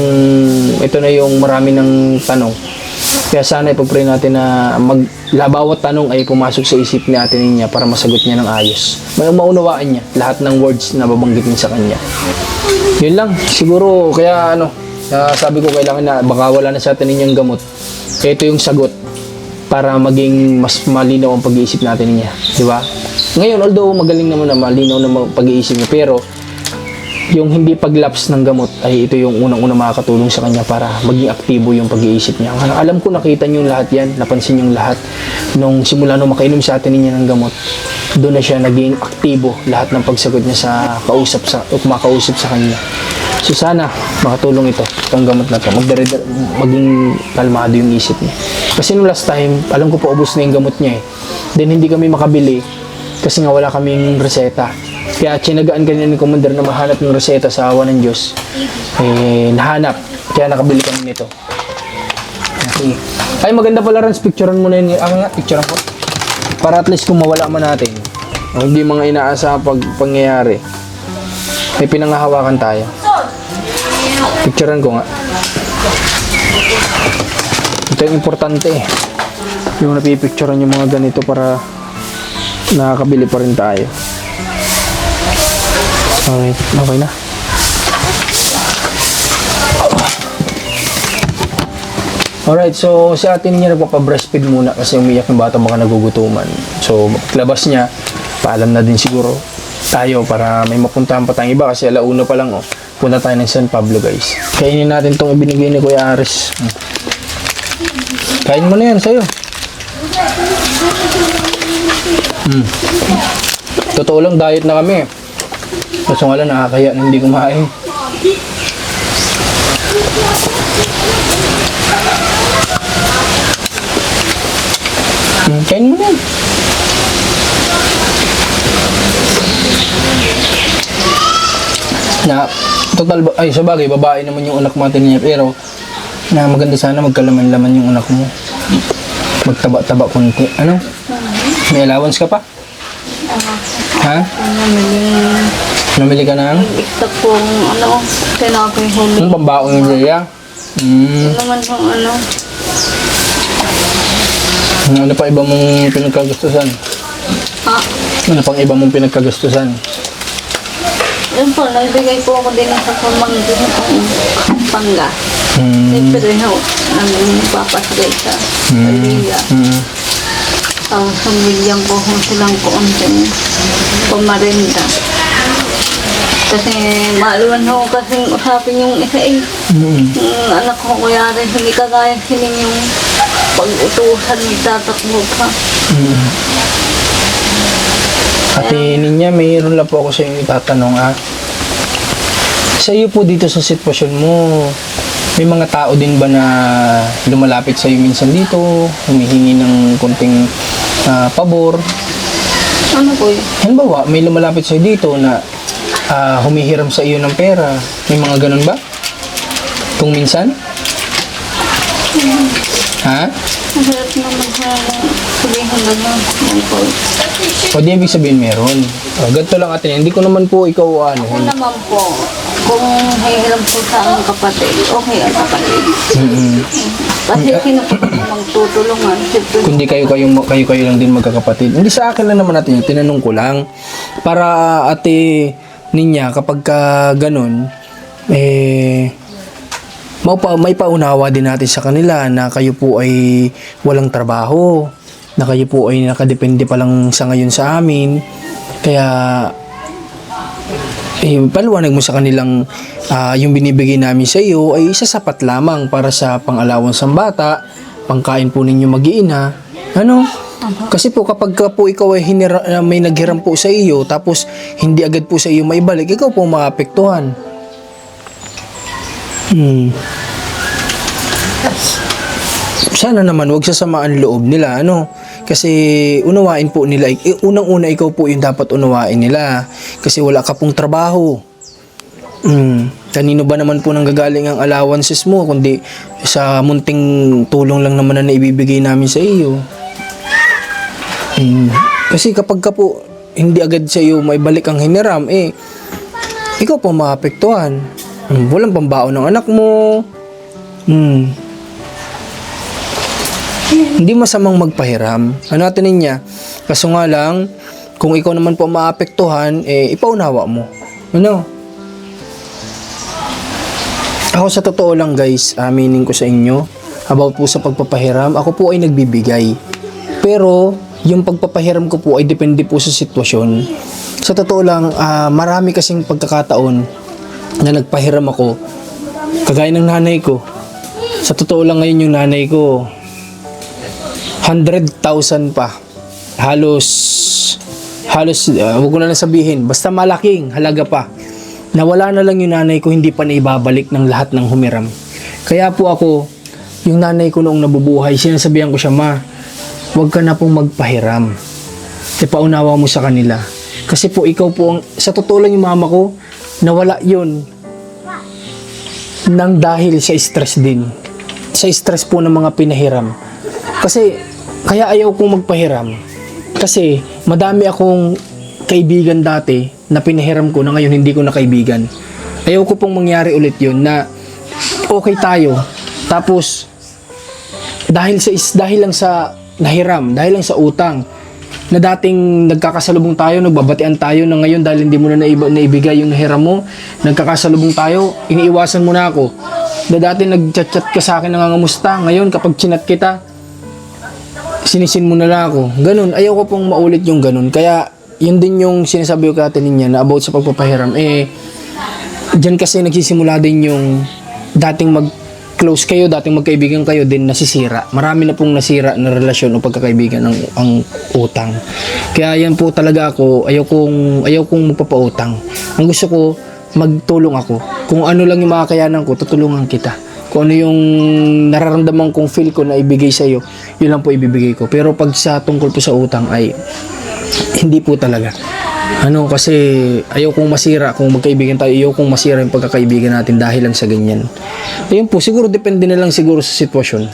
ito na yung marami ng tanong. Kaya sana ipag-pray natin na bawat tanong ay pumasok sa isip ni ate niya para masagot niya ng ayos. May maunawaan niya lahat ng words na babanggit niya sa kanya. Yun lang, siguro kaya sabi ko kailangan na baka wala na sa atin ninyang gamot. Ito yung sagot para maging mas malinaw ang pag-iisip natin niya, di ba? Ngayon, although magaling naman na malinaw na pag-iisip niya, pero yung hindi paglaps ng gamot ay ito yung unang-una makakatulong sa kanya para maging aktibo yung pag-iisip niya. Alam ko nakita niyo lahat yan, napansin niyo lahat nung simula nung makainom sa atin niya ng gamot. Doon na siya naging aktibo lahat ng pagsagot niya sa kumakausap sa kanya. So sana makatulong itong gamot na to. Maging kalmado yung isip niya. Kasi nung last time, alam ko po ubos na yung gamot niya eh. Then hindi kami makabili kasi nga wala kaming reseta. Kaya tsinagaan kanina ni Commander na mahanap ng reseta sa awa ng Diyos. Nahanap. Kaya nakabili kami nito. Okay. Ay, maganda pala rin. Picturean mo na yun. Picturean ko. Para at least kung mawala man natin. O hindi mga inaasa pangyayari. May pinangahawakan tayo. Picturean ko nga. Ito yung importante eh. Yung napipicturean yung mga ganito para nakakabili pa rin tayo. Alright, okay na. Alright, so si ate niya nagpapa-breastfeed muna kasi umiyak ng bata baka nagugutuman. So, paglabas niya, paalam na din siguro tayo para may mapuntahan pa tayong iba kasi alauna pa lang punta tayo ng San Pablo guys. Kainin natin itong ibinigay ni Kuya Aris. Kain mo na yan sa'yo. Totoo lang, diet na kami. Kaso nga lang, nakakaya na hindi kumain. Kain mo na. Sa bagay, babae naman yung anak natin niya, pero maganda sana magkalaman-laman yung anak mo. Magtaba-taba konti. May allowance ka pa? Ha? Namili ka ng? Iktak po tinapay huli. Ano pambaon yung Rhea? Naman yung Ano pa iba mong pinagkagastusan? Ano pang iba mong pinagkagastusan? Yun po, nagbigay po ako din sa pamangkin ng pangga. Siyempre, no, papasagay sa pamilya. Sa milyang ko kung silang kuunting pumarinda. Kasi maaluan ho kasing usapin yung isa eh. Yung anak ko kuya rin, hindi kagaya sining yung pag-utusan, nagtatakbo pa. Ate Ninya, mayroon lang po ako sa inyo itatanong Sa iyo po dito sa sitwasyon mo, may mga tao din ba na lumalapit sa iyo minsan dito, humihingi ng konting pabor? Ano po yun? Halimbawa, may lumalapit sa iyo dito na humihiram sa iyo ng pera. May mga ganun ba? Kung minsan? Ha? Masarap naman sa sabihin na lang. O di ibig sabihin meron. Ganito lang ate, hindi ko naman po ikaw Ako naman po, kung hihiram po sa ang kapatid, okay ang kapatid. Kasi sino po magtutulungan? Siyempre, Kundi kayo lang din magkakapatid. Hindi sa akin lang naman natin yun, tinanong ko lang. Para ate Ninya, kapag ka ganun, may paunawa din natin sa kanila na kayo po ay walang trabaho, na kayo po ay nakadepende pa lang sa ngayon sa amin. Kaya, paliwanag mo sa kanilang yung binibigay namin sa iyo ay sasapat lamang para sa pang-allowance ng bata, pangkain po ninyo mag-iina. Ano? Kasi po kapag ka po ikaw ay may naghiram po sa iyo tapos hindi agad po sa iyo maibalik, ikaw po maapektuhan. Sana naman wag sasamaan loob nila, ano? Kasi unawain po nila, unang-una ikaw po yung dapat unawain nila kasi wala ka pong trabaho. Kanino ba naman po nanggagaling ang allowances mo kundi sa munting tulong lang naman na naibibigay namin sa iyo. Kasi kapag ka po hindi agad sa iyo maibalik ang hiniram, ikaw po maapektuhan. Walang pambaon ng anak mo. Hindi masamang magpahiram. Ano natin niya? Kaso nga lang, kung ikaw naman po maapektuhan, ipaunawa mo. Ano? Ako sa totoo lang guys, aminin ko sa inyo, about po sa pagpapahiram, ako po ay nagbibigay. Pero, yung pagpapahiram ko po ay depende po sa sitwasyon. Sa totoo lang, marami kasing pagkakataon na nagpahiram ako. Kagaya ng nanay ko. Sa totoo lang ngayon yung nanay ko, 100,000 pa. Halos, huwag ko na lang sabihin, basta malaking halaga pa. Nawala na lang yung nanay ko, hindi pa naibabalik ng lahat ng humiram. Kaya po ako, yung nanay ko noong nabubuhay, sinasabihan ko siya, ma, huwag ka na pong magpahiram. Paunawa mo sa kanila. Kasi po ikaw po, sa totoo lang yung mama ko, nawala yun nang dahil sa stress din. Sa stress po ng mga pinahiram. Kasi, kaya ayaw kong magpahiram. Kasi, madami akong kaibigan dati na pinahiram ko na ngayon hindi ko na kaibigan. Ayaw ko pong mangyari ulit yun na okay tayo. Tapos, dahil lang sa nahiram, dahil lang sa utang, na dating nagkakasalubong tayo, nagbabatian tayo na ngayon dahil hindi mo na naibigay yung nahiram mo, nagkakasalubong tayo, iniiwasan mo na ako. Na dati nagchat-chat ka sa akin nangangamusta, ngayon kapag chinat kita, sinisin mo na lang ako. Ganun, ayaw ko pong maulit yung ganun. Kaya, yun din yung sinasabi ko kay niya na about sa pagpapahiram. Diyan kasi nagsisimula din yung dating mag-close kayo, dating magkaibigan kayo, din nasisira. Marami na pong nasira na relasyon o pagkakaibigan ang utang. Kaya yan po talaga ako, ayaw kong magpapautang. Ang gusto ko, magtulong ako. Kung ano lang yung makakayanan ko, tutulungan kita. Kung ano yung nararamdaman kong feel ko na ibigay sa'yo, yun lang po ibibigay ko. Pero pag sa tungkol po sa utang ay hindi po talaga. Kasi ayaw kong masira, kung magkaibigan tayo, ayaw kong masira yung pagkakaibigan natin dahil lang sa ganyan. Ayun po, siguro depende na lang siguro sa sitwasyon.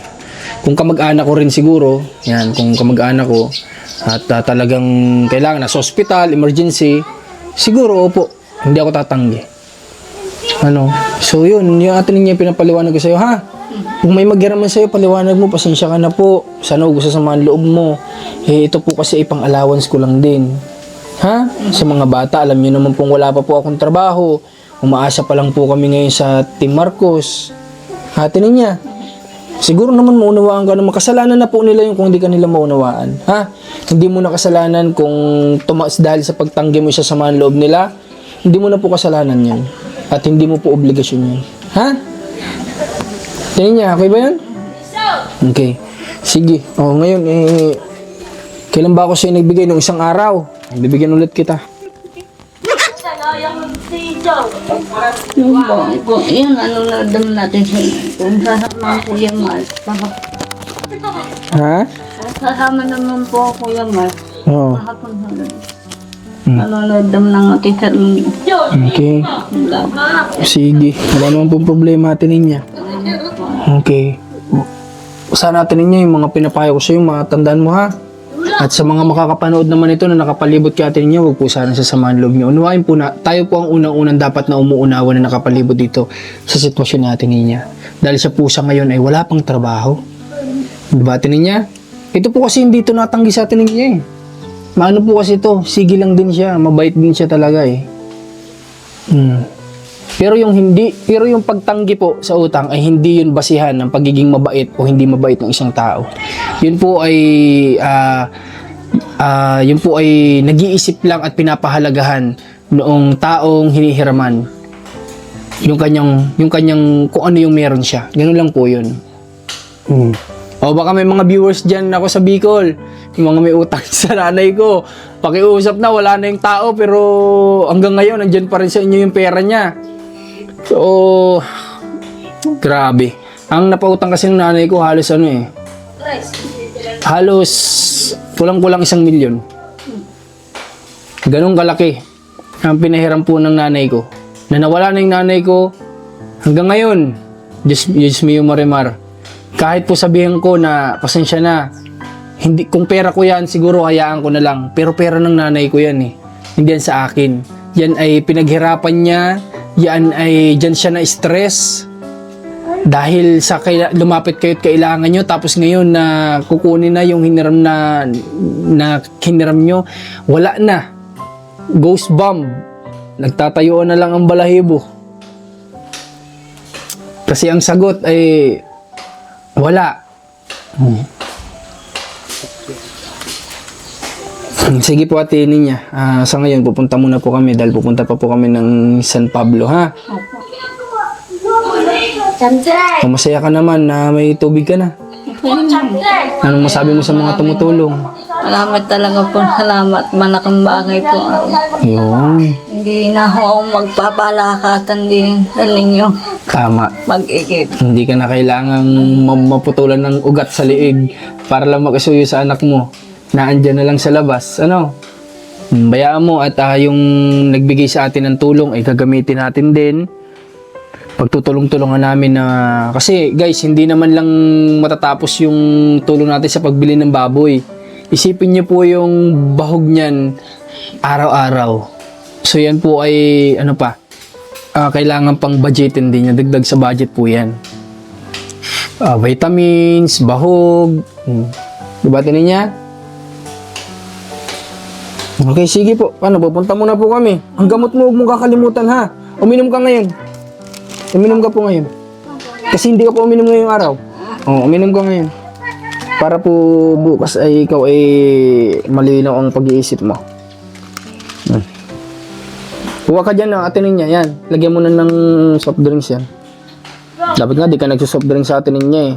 Kung kamag-anak ko rin siguro, kung kamag-anak ko, at talagang kailangan na sa hospital, emergency, siguro opo, hindi ako tatanggi. So yun, yung atin niya pinapaliwanag ko sa'yo, ha? Kung may maghiraman sa'yo, paliwanag mo, pasensya ka na po. Sana huwag sasamaan loob mo. Ito po kasi ipang allowance ko lang din. Ha? Sa mga bata, alam niyo naman pong wala pa po akong trabaho. Umaasa pa lang po kami ngayon sa Team Marcos. Ate niya. Siguro naman maunawaan ka naman. Kasalanan na po nila yung kung hindi ka nila maunawaan. Ha? Hindi mo na kasalanan kung tumaas dahil sa pagtanggi mo sa samahan loob nila. Hindi mo na po kasalanan yan. At hindi mo po obligasyon yan. Ha? Tingin niya, okay ba yan? Okay. Sige. O, ngayon, kailan ba ako sa'yo nagbigay nung isang araw? Bibigyan ulit kita. Yung po, yun, ano na dam natin sa kung sasama ko yung mas. Ha? Sasama naman po ako yung mas. Oo. Kahapon hanggang. Nanonood naman ng teacher ng Okay. vlog. Sige. Wala naman pong problema atin niya. Okay. Sana atin niya yung mga pinapayo ko sa'yo, matandaan mo ha. At sa mga makakapanood naman ito na nakapalibot kay atin niya, huwag po sana sa samahan loob niyo. Unawain po na, tayo po ang unang-unang dapat na umuunawa na nakapalibot dito sa sitwasyon natin niya. Dahil sa pusa ngayon ay wala pang trabaho. Diba atin niya? Ito po kasi hindi ito natanggi sa atin niya eh. Maano po kasi ito, sige lang din siya, mabait din siya talaga eh. Pero yung pagtanggi po sa utang ay hindi yun basihan ng pagiging mabait o hindi mabait ng isang tao. Yun po ay nag-iisip lang at pinapahalagahan noong taong hinihiraman. Yung kanyang kung ano yung meron siya. Ganun lang po yun. O baka may mga viewers dyan ako sa Bicol, yung mga may utang sa nanay ko. Pakiusap na, wala na yung tao pero hanggang ngayon nandyan pa rin sa inyo yung pera niya. So, grabe. Ang napautang kasi ng nanay ko halos halos kulang-kulang 1 milyon. Ganun kalaki ang pinahiram po ng nanay ko. Na nawala na yung nanay ko hanggang ngayon. Diyos mio marimar. Kahit po sabihin ko na pasensya na, hindi, kung pera ko yan, siguro hayaan ko na lang. Pero pera ng nanay ko yan eh. Hindi yan sa akin. Yan ay pinaghirapan niya. Yan ay dyan siya na stress. Dahil sa lumapit kayo at kailangan nyo. Tapos ngayon na kukunin na yung hiniram na hiniram nyo. Wala na. Ghost bomb. Nagtatayuan na lang ang balahibo. Kasi ang sagot ay wala. Sige po ate niya. Sa ngayon pupunta muna po kami dahil pupunta pa po kami ng San Pablo ha. O, masaya ka naman na may tubig ka na. Anong masabi mo sa mga tumutulong? Salamat talaga po. Salamat. Malaking bagay po. Yun. Hindi na ako magpapalakatan din sa ninyo. Tama. Mag-ikip. Hindi ka na kailangang maputulan ng ugat sa liig para lang makisuyo sa anak mo. Naandyan na lang sa labas. Ano? Bayaan mo at yung nagbigay sa atin ng tulong ay gagamitin natin din. Pagtutulong-tulungan namin na kasi guys, hindi naman lang matatapos yung tulong natin sa pagbili ng baboy. Isipin niyo po yung bahog niyan araw-araw. So yan po ay ano pa? Kailangan pang budgetin din yan. Dagdag sa budget po yan. Vitamins, bahog. Diba tinin niya? Okay, sige po. Paano? Pupunta muna po kami. Ang gamot mo, huwag mong kakalimutan ha. Uminom ka ngayon. Uminom ka po ngayon. Kasi hindi ka po uminom ngayong araw. Uminom ka ngayon. Para po bukas ay ikaw ay malinaw ang pag-iisip mo. Huwag ka dyan ng atinin niya. Yan. Lagyan mo na ng soft drinks yan. Dapat nga di ka nagsusoft drinks sa atinin niya eh.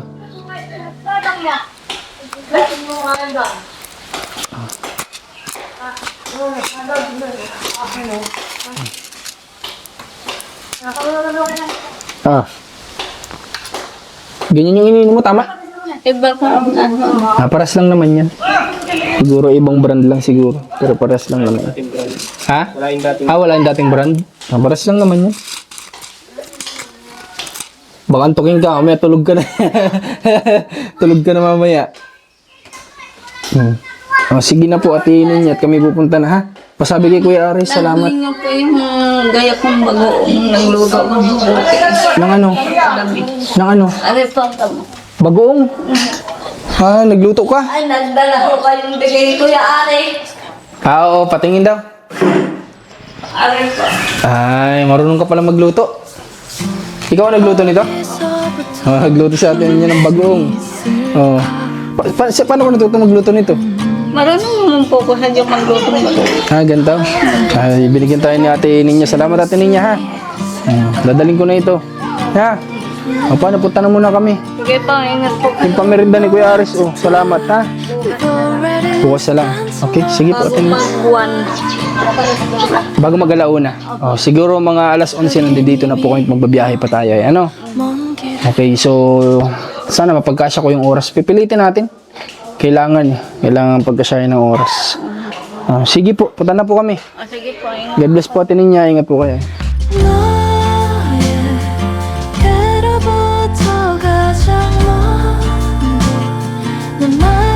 Ganyan yung ininom mo, tama? Iba ko. Paras lang naman yan. Siguro ibang brand lang siguro. Pero paras lang naman. Ha? Wala yung dating. Wala yung dating brand? Paras lang naman yan. Baka antukin ka, mamaya tulog ka na. Tulog ka na mamaya. Sige na po, atinin niya at kami pupunta na ha. Pasabi kay Kuya Aris, salamat. Nagawin niyo po yung gaya kong bagoong nagluto ko ng buti. Nang ano? Gabi. Nang ano? Ano po mo? Bagoong? Ha, nagluto ka? Ay, nagdala ko kayong bigay Kuya Ari. Oo, patingin daw. Ari po. Ay, marunong ka pala magluto. Ikaw ang nagluto nito? Nagluto sa atin niya ng bagong. Oh. Paano ko natuto magluto nito? Marunong naman po ko sa diyang magluto ng Ganito. Binigyan tayo ni Ate Ninya. Salamat Ate Ninya ha. Dadaling ko na ito. Ha? O paano, punta na muna kami. Sige pa, ingat po. Yung pamerinda ni Kuya Aris. Oh, salamat ha. Bukas na lang. Okay, sige po Ate Ninya. Mag-1. Bago mag-alauna. Oh, siguro mga alas 11 nandito na po kayo, magbabiyahe pa tayo. Ano? Okay, so sana mapagkasya ko yung oras. Pipilitin natin. Kailangan pagkasya ng oras. Sige po, punta na po kami. Sige po, ingat. God bless po Ate Ninya. Ingat po kayo. 너의 그로부터 가장 먼 내 맘